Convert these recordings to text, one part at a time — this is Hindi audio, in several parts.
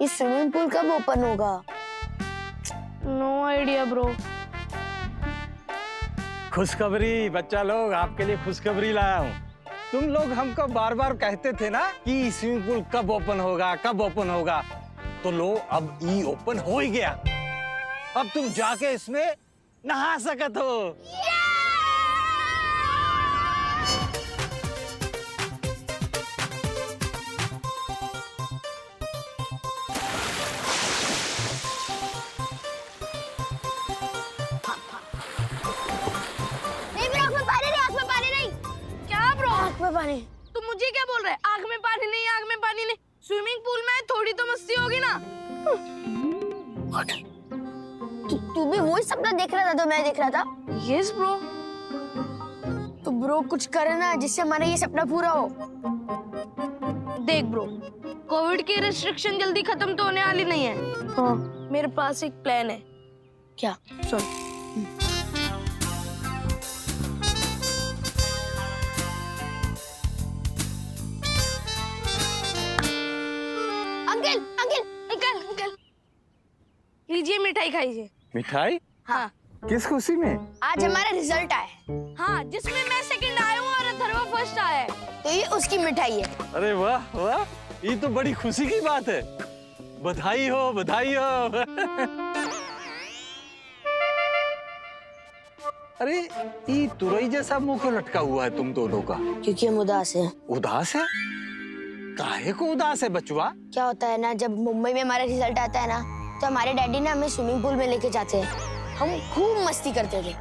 ये स्विमिंग पूल कब ओपन होगा? No idea bro. खुशखबरी बच्चा लोग, आपके लिए खुशखबरी लाया हूँ। तुम लोग हमको बार बार कहते थे ना कि स्विमिंग पूल कब ओपन होगा, कब ओपन होगा, तो लो अब ई ओपन हो ही गया। अब तुम जाके इसमें नहा सकत हो। नहीं मेरे आँख में पानी नहीं, आँख में पानी नहीं। क्या ब्रो? आँख में पानी। तुम मुझे क्या बोल रहे? आग में पानी नहीं, आग में पानी नहीं। स्विमिंग पूल में थोड़ी तो मस्ती होगी ना। तू भी वही सपना देख रहा था तो मैं देख रहा था। Yes bro. तो ब्रो कुछ करे ना जिससे हमारा ये सपना पूरा हो। देख ब्रो, कोविड की रेस्ट्रिक्शन जल्दी खत्म तो होने वाली नहीं है। हाँ। मेरे पास एक प्लान है। क्या? सुन। अंकल अंकल अंकल अंकल, लीजिए मिठाई खाइए। मिठाई? हाँ किस खुशी में? आज हमारा रिजल्ट आया है हाँ, जिसमें मैं सेकंड आया हूँ और अथर्व फर्स्ट आया है। तो ये उसकी मिठाई है। अरे वाह वाह, ये तो बड़ी खुशी की बात है। बधाई हो, बधाई हो। अरे ये तुरई जैसा मुंह क्यों लटका हुआ है तुम दोनों का? क्योंकि हम उदास हैं। उदास है? काहे को उदास है बचवा? क्या होता है ना, जब मुंबई में हमारा रिजल्ट आता है ना, तो हमारे डैडी ना हमें स्विमिंग पूल में लेके जाते हैं। हम खूब मस्ती करते थे,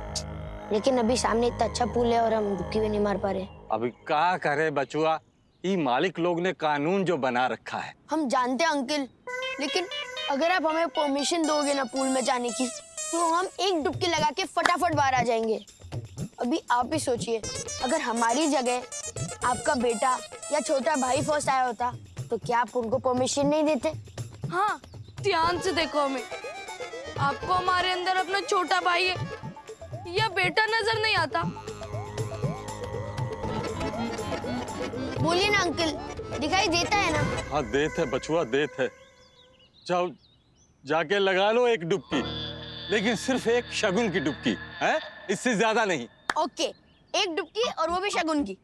लेकिन अभी सामने इतना अच्छा पूल है और हम डुबकी भी नहीं मार पा रहे। अभी क्या करे बचवा, ये मालिक लोग ने कानून जो बना रखा है। हम जानते हैं अंकल, लेकिन अगर आप हमें परमिशन दोगे ना पूल में जाने की, तो हम एक डुबकी लगा के फटाफट बाहर आ जाएंगे। अभी आप ही सोचिए, अगर हमारी जगह आपका बेटा या छोटा भाई फर्स्ट आया होता, तो क्या आप उनको परमिशन नहीं देते? हाँ, ध्यान से देखो हमें। आपको हमारे अंदर अपना छोटा भाई है या बेटा नजर नहीं आता? बोलिए ना अंकल, दिखाई देता है ना? हाँ देत है बचुआ, देत है। जाओ जाके लगा लो एक डुबकी, लेकिन सिर्फ एक शगुन की डुबकी है, इससे ज्यादा नहीं। ओके, एक डुबकी और वो भी शगुन की।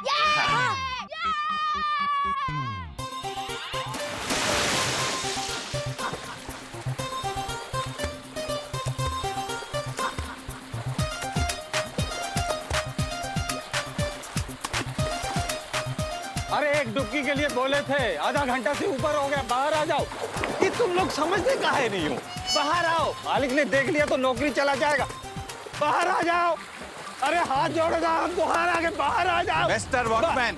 अरे एक डुबकी के लिए बोले थे, आधा घंटा से ऊपर हो गया, बाहर आ जाओ। ये तुम लोग समझते काहे नहीं हो? बाहर आओ, मालिक ने देख लिया तो नौकरी चला जाएगा। बाहर आ जाओ। अरे हाथ जोड़ेगा हमको, हार आगे बाहर आ जाओ। मिस्टर वॉकमैन,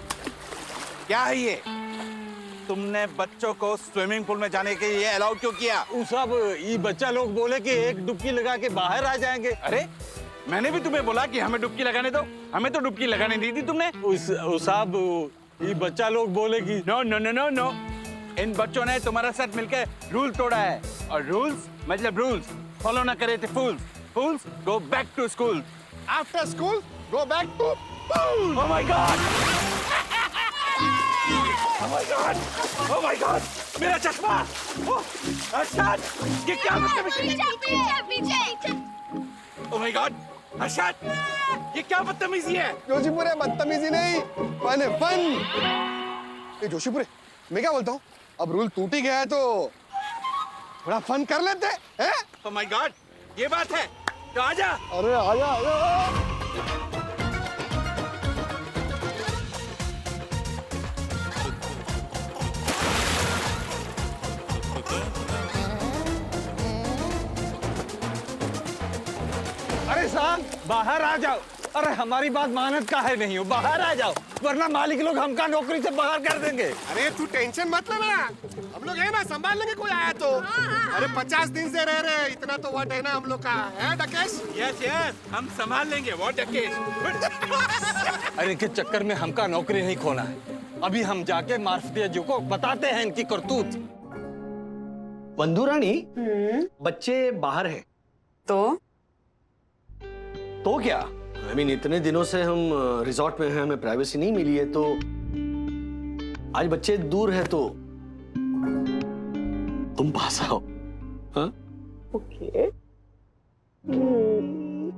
क्या है ये? तुमने बच्चों को स्विमिंग पूल में जाने के लिए अलाउ क्यों किया? वो सब ये बच्चा लोग बोले कि एक डुबकी लगा के बाहर आ जाएंगे। अरे मैंने भी तुम्हें बोला कि हमें डुबकी लगाने दो, हमें तो डुबकी लगाने दी थी तुमने। उस साहब ये बच्चा लोग बोले कि no no no no no, इन बच्चों ने तुम्हारे साथ मिलकर रूल तोड़ा है, और रूल्स मतलब रूल्स फॉलो ना करे थे fools. Fools go back to school. After school, go back to pool. Oh my God! Oh my God! Oh my God! मेरा चश्मा! Oh, अर्शद! ये क्या बदतमीजी? Oh my God! अर्शद! ये क्या बदतमीजी है? जोशीपुरे बदतमीजी नहीं, फन है फन। ये जोशीपुरे, मैं क्या बोलता हूँ, अब रूल टूट ही गया है तो थोड़ा फन कर लेते हैं? Oh my God! ये बात है, तो आजा। अरे आजा आजा। अरे साहब बाहर आ जाओ। अरे हमारी बात मानत का है नहीं हो, बाहर आ जाओ, वरना मालिक लोग हमका नौकरी से बाहर कर देंगे। अरे तू टेंशन मत लेना, हम लोग है ना, संभाल लेंगे कोई आया तो। अरे 50 दिन से रह रहे, इतना तो वट है ना हम लोग का, है डकेश? यस यस, हम संभाल लेंगे। व्हाट डकेश? अरे इनके चक्कर में हमका नौकरी नहीं खोना है। अभी हम जाके मार्फतिया जी को बताते हैं इनकी करतूत। बंधु रानी, बच्चे बाहर हैं। तो क्या, I mean, इतने दिनों से हम रिजॉर्ट में हैं, हमें प्राइवेसी नहीं मिली है, तो आज बच्चे दूर है तो तुम पास आओ। हाँ?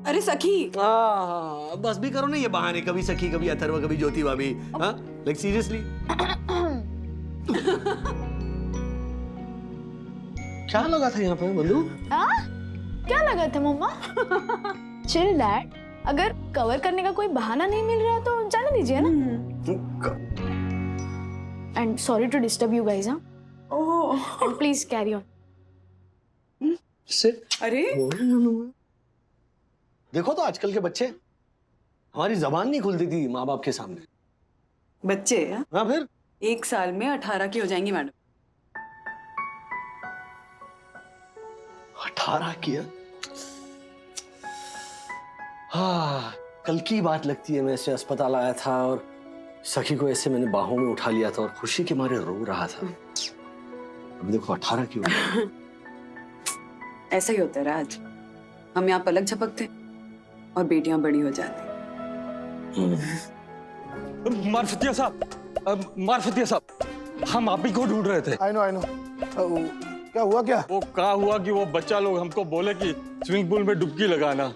अरे सखी, बस भी करो ना ये बहाने, कभी सखी, कभी अथर्व, कभी ज्योति भाभी। हाँ? Like seriously. क्या लगा था यहाँ पे बंधु? हाँ? क्या लगा था मम्मा? चिल डैड, अगर कवर करने का कोई बहाना नहीं मिल रहा तो जाने दीजिए ना। And sorry to disturb you guys. हाँ, एंड प्लीज कैरी ऑन। अरे देखो तो आजकल के बच्चे, हमारी जबान नहीं खुलती थी माँ बाप के सामने। बच्चे हैं? हाँ फिर 1 साल में 18 की हो जाएंगी मैडम। 18 किया। हाँ, कल की बात लगती है, मैं ऐसे अस्पताल आया था और सखी को ऐसे मैंने बाहों में उठा लिया था और खुशी के मारे रो रहा था। अब देखो 18 की हो गई। ऐसा ही होता है राज, हम यहाँ पलक झपकते और बेटियां बड़ी हो जाती। मारफतिया साहब, मारफतिया साहब, हम आप ही को ढूंढ रहे थे। I know. क्या हुआ क्या? वो कहा हुआ कि वो बच्चा लोग हमको बोले कि स्विमिंग पूल में डुबकी लगाना,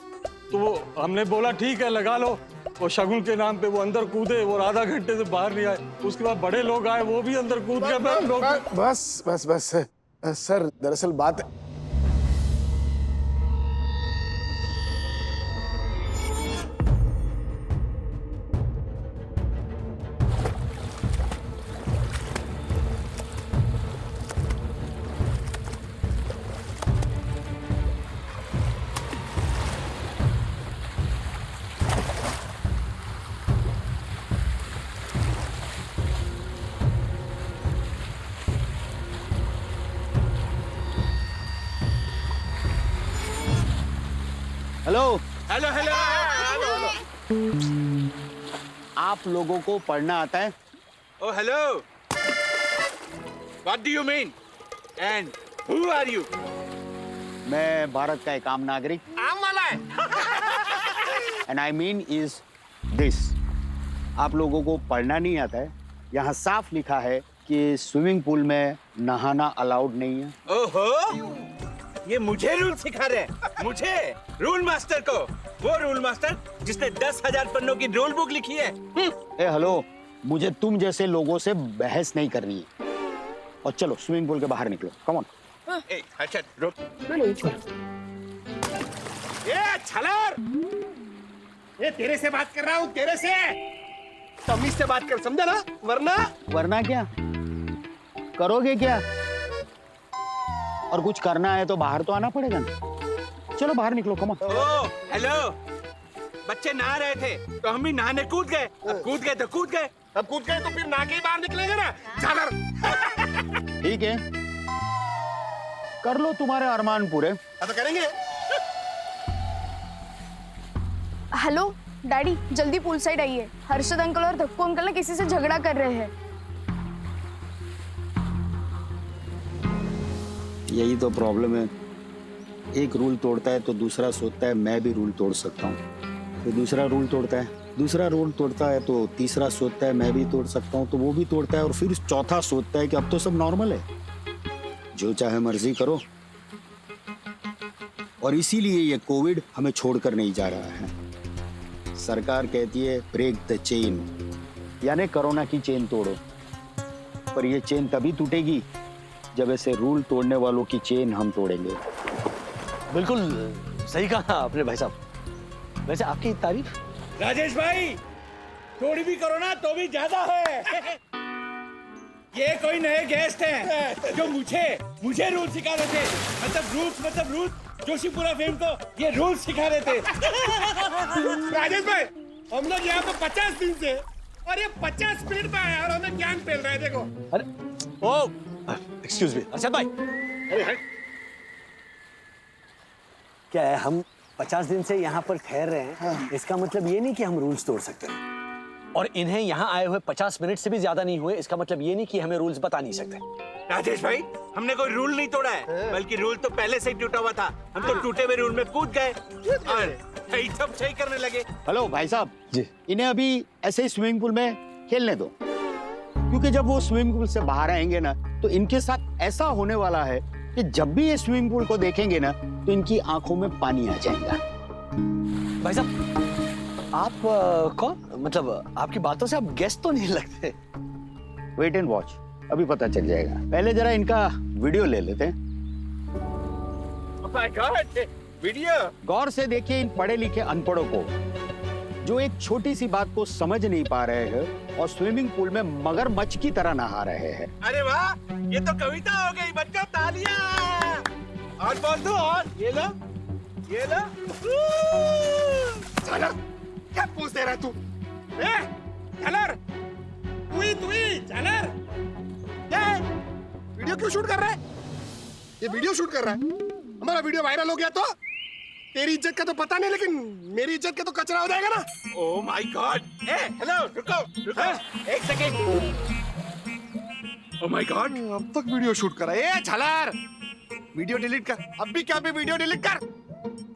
तो वो हमने बोला ठीक है लगा लो। वो शगुन के नाम पे वो अंदर कूदे और आधा घंटे से बाहर नहीं आए। उसके बाद बड़े लोग आए, वो भी अंदर कूद गए। बस सर, दरअसल बात हेलो, हेलो। आप लोगों को पढ़ना आता है? Oh, hello. What do you mean? And who are you? मैं भारत का एक आम नागरिक। आम वाला है। And I mean is this. आप लोगों को पढ़ना नहीं आता है? यहाँ साफ लिखा है कि स्विमिंग पूल में नहाना अलाउड नहीं है। ओहो, ये मुझे रूल सिखा रहे हैं, मुझे रूल मास्टर को, वो रूल मास्टर जिसने 10,000 पन्नों की रूल बुक लिखी है। ए हेलो, मुझे तुम जैसे लोगों से बहस नहीं करनी है। और चलो स्विमिंग पूल के बाहर निकलो, कम ऑन। ए, अच्छा रुक। ये छलार, ये तेरे से बात कर रहा हूँ, तेरे से। तमीज से बात कर, समझा ना? वरना क्या करोगे क्या? और कुछ करना है तो बाहर तो आना पड़ेगा ना। चलो बाहर निकलो, कम ऑन। O, hello. बच्चे नहा रहे थे तो हम भी नहाने कूद गए। अब कूद गए तो कूद गए, अब कूद गए तो फिर नहा के ही बाहर निकलेंगे ना। झालर। ठीक है, कर लो तुम्हारे अरमान पूरे। अब तो करेंगे। हेलो डैडी, जल्दी पूल साइड आइए। हर्षद अंकल और धक्कू अंकल ना किसी से झगड़ा कर रहे हैं। यही तो प्रॉब्लम है, एक रूल तोड़ता है तो दूसरा सोचता है मैं भी रूल तोड़ सकता हूँ, तो दूसरा रूल तोड़ता है, दूसरा रूल तोड़ता है तो तीसरा सोचता है मैं भी तोड़ सकता हूँ, तो वो भी तोड़ता है और फिर चौथा सोचता है कि अब तो सब नॉर्मल है, जो चाहे मर्जी करो। और इसीलिए ये कोविड हमें छोड़कर नहीं जा रहा है। सरकार कहती है ब्रेक द चेन, यानी कोरोना की चेन तोड़ो, पर ये चेन तभी टूटेगी जब ऐसे रूल तोड़ने वालों की चेन हम तोड़ेंगे। बिल्कुल सही कहा आपने भाई साहब। वैसे आपकी तारीफ। राजेश भाई, थोड़ी भी करो ना तो भी ज्यादा है। ये कोई नए गेस्ट हैं जो मुझे रूल सिखा रहे थे। मतलब रूल्स जोशीपुरा फिल्म को ये रूल सिखा रहे थे। राजेश भाई, हम लोग यहाँ पे 50 दिन से और ये 50 मिनट में आया और हमें ज्ञान फैल रहा है। देखो। अरे ओ एक्सक्यूज मी अर्शद भाई, क्या है हम 50 दिन से यहाँ पर ठहर रहे हैं। हाँ। इसका मतलब ये नहीं कि हम रूल्स तोड़ सकते हैं, और इन्हें यहाँ आए हुए 50 मिनट से भी ज्यादा नहीं हुए, इसका मतलब ये नहीं कि हमें रूल्स बता नहीं सकते। राजेश भाई, हमने कोई रूल नहीं तोड़ा है, बल्कि रूल तो पहले से ही टूटा हुआ था। हम तो टूटे हुए रूल में कूद गए और सही करने लगे। हेलो भाई साहब जी, इन्हें अभी ऐसे ही स्विमिंग पूल में खेलने दो, क्योंकि जब वो स्विमिंग पूल से बाहर आएंगे ना तो इनके साथ ऐसा होने वाला है कि जब भी ये स्विमिंग पूल को देखेंगे ना तो इनकी आंखों में पानी आ जाएगा। भाई साहब आप कौन, मतलब आपकी बातों से आप गेस्ट तो नहीं लगते। वेट एंड वॉच, अभी पता चल जाएगा। पहले जरा इनका वीडियो ले लेते हैं। My God, video. गौर से देखिए इन पढ़े लिखे अनपढ़ों को, जो एक छोटी सी बात को समझ नहीं पा रहे हैं और स्विमिंग पूल में मगरमच्छ की तरह नहा रहे हैं। अरे वाह, ये तो कविता हो गई बच्चों, तालियां। और बोल दो, और ये लो, ये लो। झालर, क्या पूछ दे रहा है तू? झालर, तू ही झालर। क्या है? वीडियो क्यों शूट कर रहा है? ये वीडियो शूट कर रहा है? हमारा वीडियो वायरल हो गया तो तेरी इज्जत का तो पता नहीं, लेकिन मेरी इज्जत का तो कचरा हो जाएगा ना। Oh my God. हेलो, रुको रुको, एक सेकेंड। ओह माय गॉड, अब तक वीडियो शूट कर रहा है। झालर, वीडियो डिलीट कर, अब भी क्या, भी वीडियो डिलीट कर।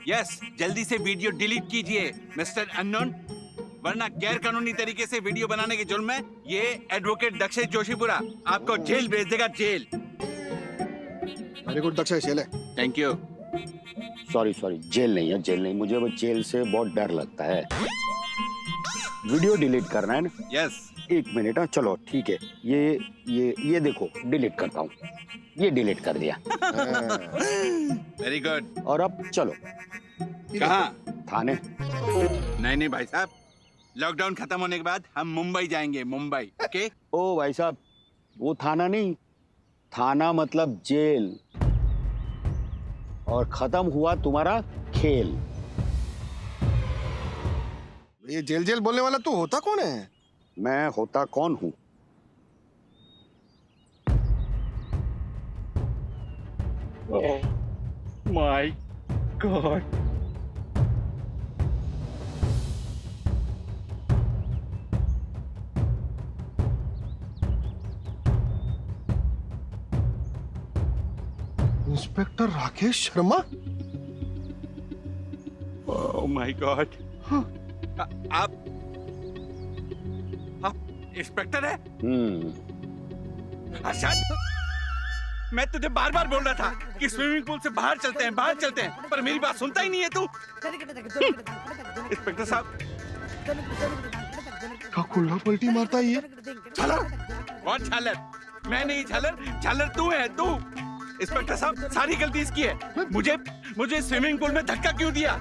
यस, जल्दी से वीडियो डिलीट कीजिए मिस्टर अननोन, वरना गैर कानूनी तरीके से वीडियो बनाने के जुर्म में ये एडवोकेट दक्षेश जोशीपुरा आपको जेल भेज देगा, jail. Very good Dakshesh, jail है। Thank you. सॉरी, जेल नहीं है, जेल नहीं। मुझे वो जेल से बहुत डर लगता है। वीडियो डिलीट करना है ना? यस। एक मिनट, हाँ चलो ठीक है। ये देखो, डिलीट करता हूँ। ये डिलीट कर दिया। Very good. और अब चलो। कहाँ? थाने। नहीं भाई साहब, लॉकडाउन खत्म होने के बाद हम मुंबई जाएंगे, मुंबई। ओके? ओ भाई साहब, वो थाना नहीं, थाना मतलब जेल। और खत्म हुआ तुम्हारा खेल। ये जेल जेल बोलने वाला तू होता कौन है? मैं होता कौन हूँ? My God. Inspector Rakesh Sharma. Oh my God. आप इंस्पेक्टर है? अर्शद, मैं तुझे बार बार बोल रहा था कि स्विमिंग पूल से बाहर चलते हैं, बाहर चलते हैं, पर मेरी बात सुनता ही नहीं है तू। इंस्पेक्टर साहब, क्या कुल्ला पलटी मारता है ये? झालर। कौन झालर? मैं नहीं झालर, झालर तू है, तू। इंस्पेक्टर साहब, सारी गलती इसकी है। मुझे स्विमिंग पूल में धक्का क्यों दिया?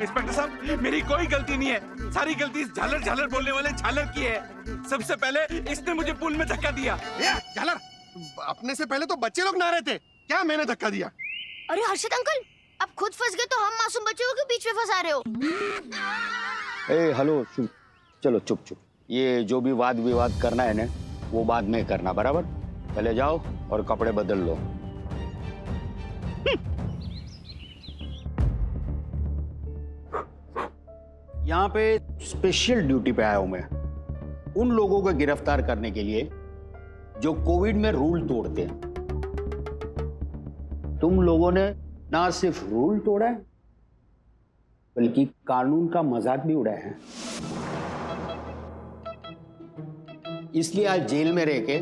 इंस्पेक्टर साहब, मेरी कोई गलती नहीं है, सारी गलती इस झालर बोलने वाले झालर की है। सबसे पहले इसने मुझे पूल में धक्का दिया। झालर, अपने से पहले तो बच्चे लोग नहा रहे थे, क्या मैंने धक्का दिया? अरे हर्षित अंकल, आप खुद फंस गए तो हम मासूम बच्चों को बीच में फंसा रहे हो। ए हेलो, चलो चुप। ये जो भी वाद विवाद करना है ना, वो बाद में करना, बराबर? पहले जाओ और कपड़े बदल लो। यहाँ पे स्पेशल ड्यूटी पे आया हूं मैं, उन लोगों को गिरफ्तार करने के लिए जो कोविड में रूल तोड़ते हैं। तुम लोगों ने ना सिर्फ रूल तोड़ा है, बल्कि कानून का मजाक भी उड़ाया है। इसलिए आज जेल में रह के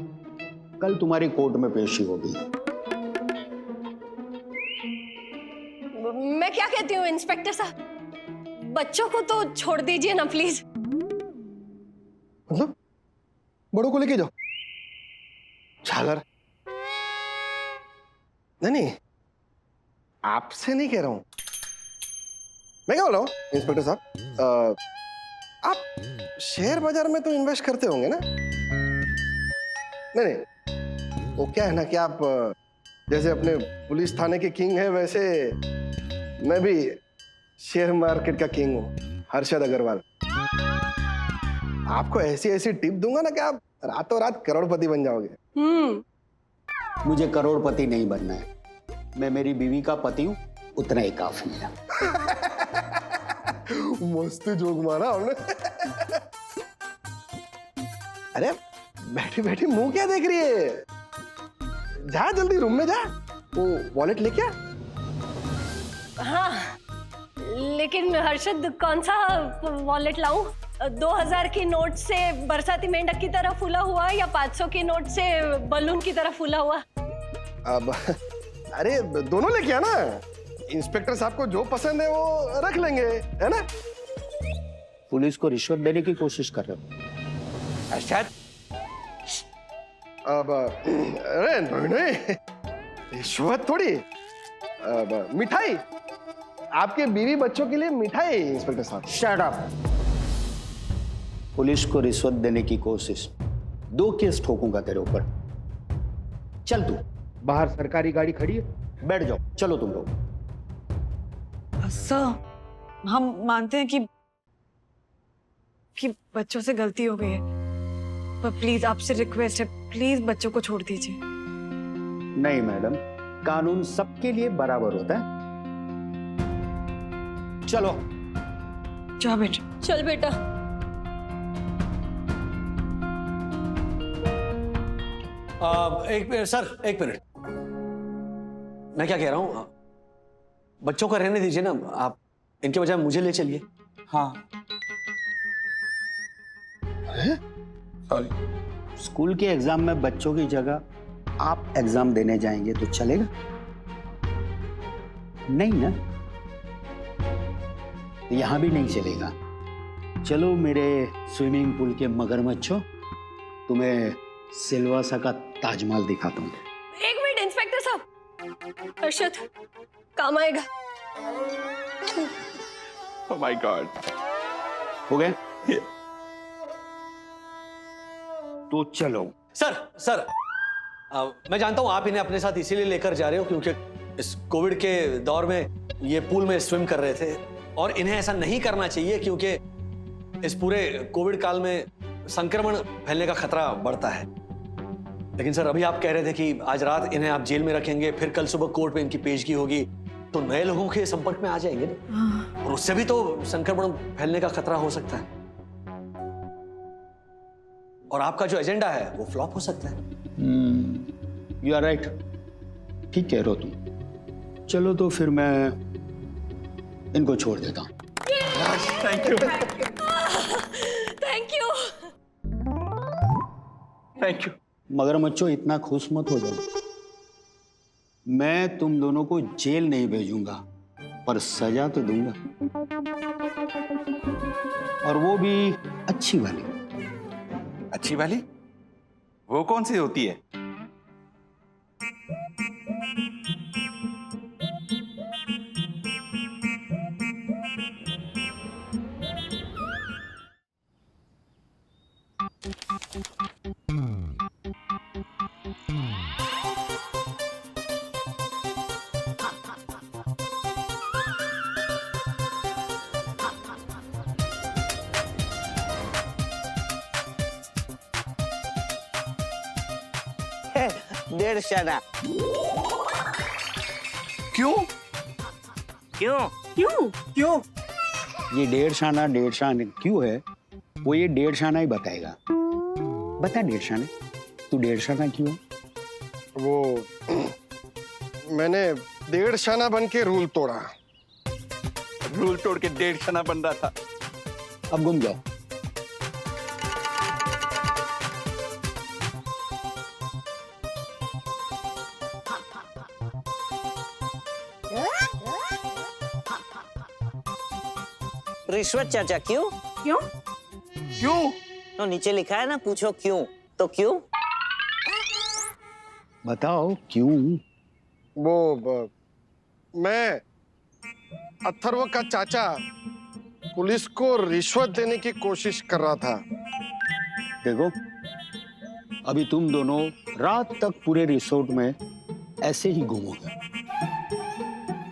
कल तुम्हारी कोर्ट में पेशी होगी। मैं क्या कहती हूँ इंस्पेक्टर साहब, बच्चों को तो छोड़ दीजिए ना प्लीज। मतलब बड़ों को लेके जाओ। झालर, नहीं, आपसे नहीं कह रहा हूं, मैं क्या बोल रहा हूं इंस्पेक्टर साहब, आप शेयर बाजार में तो इन्वेस्ट करते होंगे ना? नहीं, वो क्या है ना कि आप जैसे अपने पुलिस थाने के किंग है, वैसे मैं भी शेयर मार्केट का किंग हूँ, हर्षद अग्रवाल। आपको ऐसी ऐसी टिप दूंगा ना कि आप रातों रात करोड़पति बन जाओगे। मुझे करोड़पति नहीं बनना है, मैं मेरी बीवी का पति हूँ, उतना ही काफी है। मस्त जोक मारा हमने। अरे बैठी बैठी मुंह क्या देख रही है? जा जल्दी रूम में जा, वो वॉलेट लेके आ। हाँ, लेकिन हर्षद कौन सा वॉलेट लाऊं? 2000 की नोट से बरसाती मेंढक की तरह फूला हुआ या 500 की नोट से बलून की तरह फूला हुआ? अब अरे दोनों लेके आना। इंस्पेक्टर साहब को जो पसंद है वो रख लेंगे, है ना? पुलिस को रिश्वत देने की कोशिश कर रहे हो? अरशद, अब अरे नहीं, रिश्वत थोड़ी। अब मिठाई, आपके बीवी बच्चों के लिए मिठाई इंस्पेक्टर साहब। Shut up. पुलिस को रिश्वत देने की कोशिश, 2 केस ठोकूंगा तेरे ऊपर। चल तू, बाहर सरकारी गाड़ी खड़ी है, बैठ जाओ। चलो तुम लोग। सर, हम मानते हैं कि बच्चों से गलती हो गई है, पर प्लीज आपसे रिक्वेस्ट है, प्लीज बच्चों को छोड़ दीजिए। नहीं मैडम, कानून सबके लिए बराबर होता है। चलो जा बेटा। चल बेटा। एक मिनट सर, एक मिनट। मैं क्या कह रहा हूँ, बच्चों को रहने दीजिए ना, आप इनके बजाय मुझे ले चलिए। हाँ सॉरी। स्कूल के एग्जाम में बच्चों की जगह आप एग्जाम देने जाएंगे तो चलेगा? नहीं ना? तो यहां भी नहीं चलेगा। चलो मेरे स्विमिंग पूल के मगरमच्छों, तुम्हें सिलवासा का ताजमहल दिखाता हूँ। एक मिनट इंस्पेक्टर साहब, अर्शद काम आएगा। Oh my God. हो गए? तो चलो। सर, मैं जानता हूं आप इन्हें अपने साथ इसीलिए लेकर जा रहे हो क्योंकि इस कोविड के दौर में ये पूल में स्विम कर रहे थे, और इन्हें ऐसा नहीं करना चाहिए क्योंकि इस पूरे कोविड काल में संक्रमण फैलने का खतरा बढ़ता है। लेकिन सर, अभी आप कह रहे थे कि आज रात इन्हें आप जेल में रखेंगे, फिर कल सुबह कोर्ट में इनकी पेशगी होगी, तो नए लोगों के संपर्क में आ जाएंगे ना, और उससे भी तो संक्रमण फैलने का खतरा हो सकता है, और आपका जो एजेंडा है वो फ्लॉप हो सकता है। यू आर राइट, ठीक कह रहे हो तुम। चलो तो फिर मैं इनको छोड़ देता हूँ। Thank you. Thank you. Thank you. मगरमच्छों, इतना खुश मत हो जाओ। मैं तुम दोनों को जेल नहीं भेजूंगा, पर सजा तो दूंगा, और वो भी अच्छी वाली। अच्छी वाली? वो कौन सी होती है? डेढ़ शना। क्यों? क्यों? क्यों? क्यों? ये 1.5 शाना क्यों है, वो ये 1.5 शाना ही बताएगा। बता 1.5 शाना, तू 1.5 शाना क्यों है? वो मैंने 1.5 शाना बन के रूल तोड़ा। रूल तोड़ के 1.5 शना बन रहा था। अब घूम जाओ। रिश्वत चाचा क्यों? क्यों? क्यों? तो नीचे लिखा है ना, पूछो क्यों, तो क्यों? बताओ क्यों? मैं अथर्व का चाचा पुलिस को रिश्वत देने की कोशिश कर रहा था। देखो, अभी तुम दोनों रात तक पूरे रिसोर्ट में ऐसे ही घूमोगे,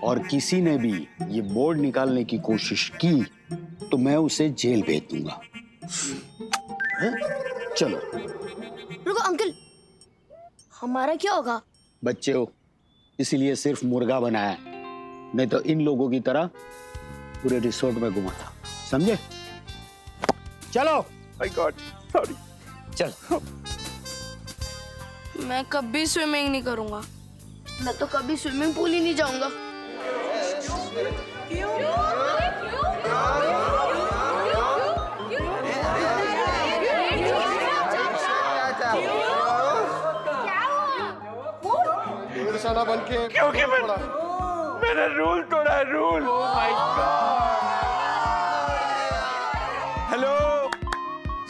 और किसी ने भी ये बोर्ड निकालने की कोशिश की तो मैं उसे जेल भेज दूंगा। चलो। रुको अंकल, हमारा क्या होगा? बच्चे हो इसीलिए सिर्फ मुर्गा बनाया है, नहीं तो इन लोगों की तरह पूरे रिसोर्ट में घुमाता। समझे? चलो। My God, sorry. चल। मैं कभी स्विमिंग नहीं करूंगा। मैं तो कभी स्विमिंग पूल ही नहीं जाऊंगा। बेटा बन के क्योंकि मैंने रूल तोड़ा है, रूल। My God. हेलो,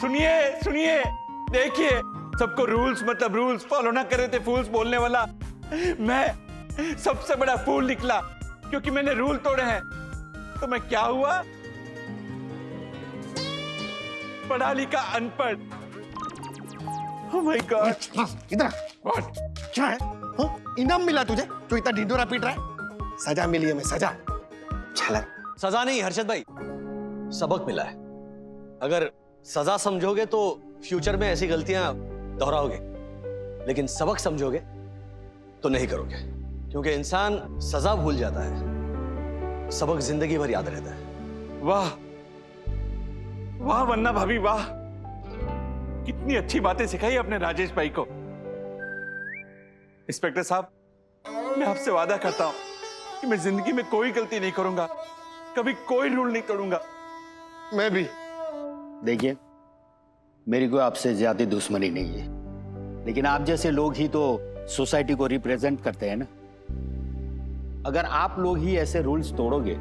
सुनिए सुनिए, देखिए, सबको रूल्स मतलब रूल्स फॉलो ना करे थे फूल्स बोलने वाला मैं सबसे बड़ा फूल निकला क्योंकि मैंने रूल तोड़े हैं। तो मैं क्या हुआ? पढ़ा लिखा अनपढ़। Oh my God. इधर व्हाट? क्या है? हाँ? इनाम मिला तुझे जो इतना ढिंढोरा पीट रहा है? सजा मिली है, मैं सजा। छलर। सजा नहीं हर्षद भाई, सबक मिला है। अगर सजा समझोगे तो फ्यूचर में ऐसी गलतियां दोहराओगे, लेकिन सबक समझोगे तो नहीं करोगे, क्योंकि इंसान सजा भूल जाता है, सबक जिंदगी भर याद रहता है। वाह वाह वन्ना भाभी, वाह, कितनी अच्छी बातें सिखाई अपने राजेश भाई को। इंस्पेक्टर साहब, मैं आपसे वादा करता हूं कि मैं जिंदगी में कोई गलती नहीं करूंगा, कभी कोई रूल नहीं तोड़ूंगा। मैं भी। देखिए, मेरी कोई आपसे ज्यादा दुश्मनी नहीं है, लेकिन आप जैसे लोग ही तो सोसाइटी को रिप्रेजेंट करते हैं ना। अगर आप लोग ही ऐसे रूल्स तोड़ोगे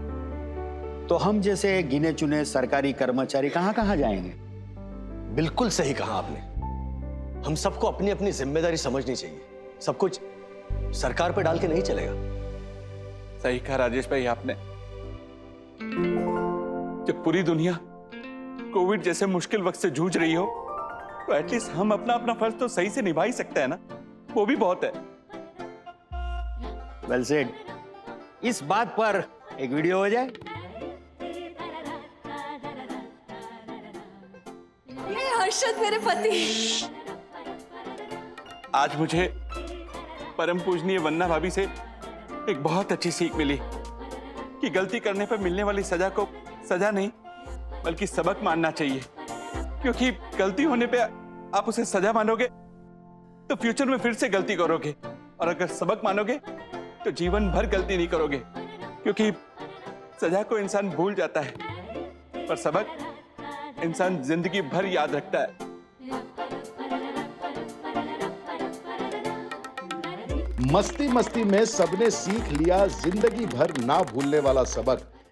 तो हम जैसे गिने चुने सरकारी कर्मचारी कहां कहां जाएंगे? बिल्कुल सही कहा आपने। हम सबको अपनी अपनी जिम्मेदारी समझनी चाहिए, सब कुछ सरकार पे डाल के नहीं चलेगा। सही कहा राजेश भाई आपने। जब पूरी दुनिया कोविड जैसे मुश्किल वक्त से जूझ रही हो तो एटलीस्ट हम अपना अपना फर्ज तो सही से निभा ही सकते हैं ना, वो भी बहुत है। Well said. इस बात पर एक वीडियो हो जाए। ये हर्षद मेरे पति। आज मुझे परम पूजनीय वन्ना भाभी से एक बहुत अच्छी सीख मिली कि गलती करने पर मिलने वाली सजा को सजा नहीं बल्कि सबक मानना चाहिए, क्योंकि गलती होने पे आप उसे सजा मानोगे तो फ्यूचर में फिर से गलती करोगे, और अगर सबक मानोगे तो जीवन भर गलती नहीं करोगे, क्योंकि सजा को इंसान भूल जाता है पर सबक इंसान जिंदगी भर याद रखता है। मस्ती मस्ती में सबने सीख लिया जिंदगी भर ना भूलने वाला सबक